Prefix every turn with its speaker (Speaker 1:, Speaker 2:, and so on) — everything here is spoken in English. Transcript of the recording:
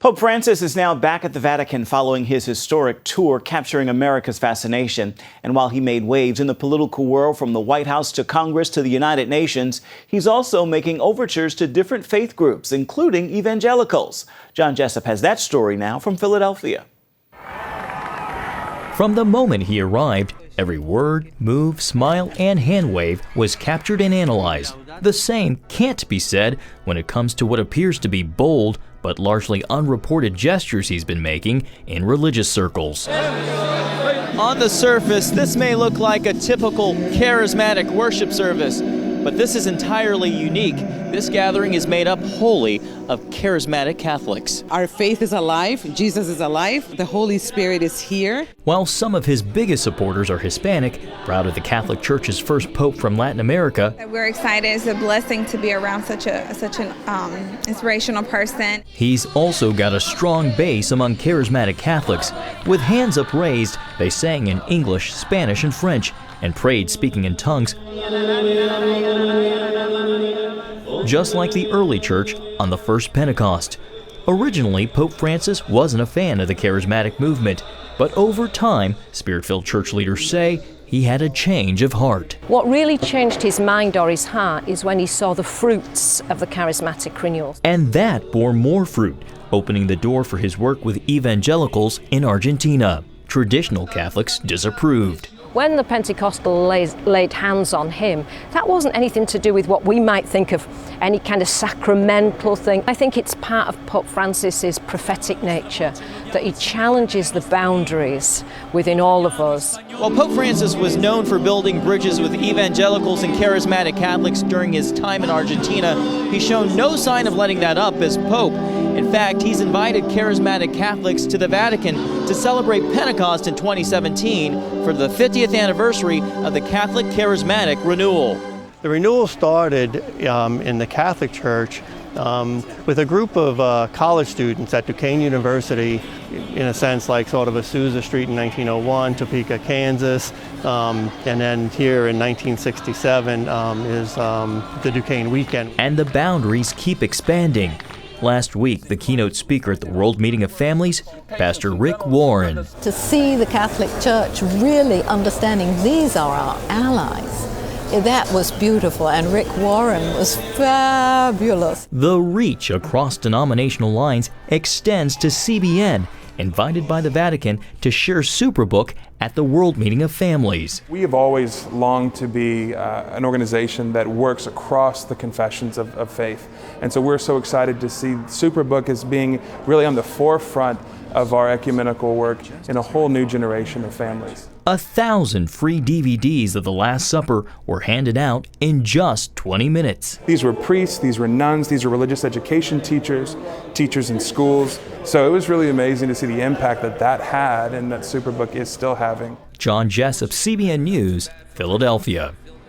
Speaker 1: Pope Francis is now back at the Vatican following his historic tour capturing America's fascination. And while he made waves in the political world from the White House to Congress to the United Nations, he's also making overtures to different faith groups, including evangelicals. John Jessup has that story now from Philadelphia.
Speaker 2: From the moment he arrived, every word, move, smile, and hand wave was captured and analyzed. The same can't be said when it comes to what appears to be bold but largely unreported gestures he's been making in religious circles.
Speaker 3: On the surface, this may look like a typical charismatic worship service, but this is entirely unique. This gathering is made up wholly of charismatic Catholics.
Speaker 4: Our faith is alive, Jesus is alive, the Holy Spirit is here.
Speaker 2: While some of his biggest supporters are Hispanic, proud of the Catholic Church's first pope from Latin America,
Speaker 5: we're excited. It's a blessing to be around such an inspirational person.
Speaker 2: He's also got a strong base among charismatic Catholics. With hands upraised, they sang in English, Spanish, and French, and prayed speaking in tongues, just like the early church on the first Pentecost. Originally, Pope Francis wasn't a fan of the charismatic movement, but over time, Spirit-filled church leaders say he had a change of heart.
Speaker 6: What really changed his mind or his heart is when he saw the fruits of the charismatic renewal.
Speaker 2: And that bore more fruit, opening the door for his work with evangelicals in Argentina. Traditional Catholics disapproved.
Speaker 6: When the Pentecostal laid hands on him, that wasn't anything to do with what we might think of any kind of sacramental thing. I think it's part of Pope Francis's prophetic nature, that he challenges the boundaries within all of us.
Speaker 3: While Pope Francis was known for building bridges with evangelicals and charismatic Catholics during his time in Argentina, he's shown no sign of letting that up as Pope. In fact, he's invited charismatic Catholics to the Vatican to celebrate Pentecost in 2017 for the 50th anniversary of the Catholic Charismatic Renewal.
Speaker 7: The renewal started in the Catholic Church with a group of college students at Duquesne University, in a sense like sort of Azusa Street in 1901, Topeka, Kansas, and then here in 1967 is the Duquesne Weekend.
Speaker 2: And the boundaries keep expanding. Last week, the keynote speaker at the World Meeting of Families, Pastor Rick Warren.
Speaker 8: To see the Catholic Church really understanding these are our allies, that was beautiful, and Rick Warren was fabulous.
Speaker 2: The reach across denominational lines extends to CBN, invited by the Vatican to share Superbook at the World Meeting of Families.
Speaker 9: We have always longed to be an organization that works across the confessions of faith. And so we're so excited to see Superbook as being really on the forefront of our ecumenical work in a whole new generation of families.
Speaker 2: 1,000 free DVDs of the Last Supper were handed out in just 20 minutes.
Speaker 9: These were priests, these were nuns, these were religious education teachers, teachers in schools. So it was really amazing to see the impact that had and that Superbook is still having.
Speaker 2: John Jessup, CBN News, Philadelphia.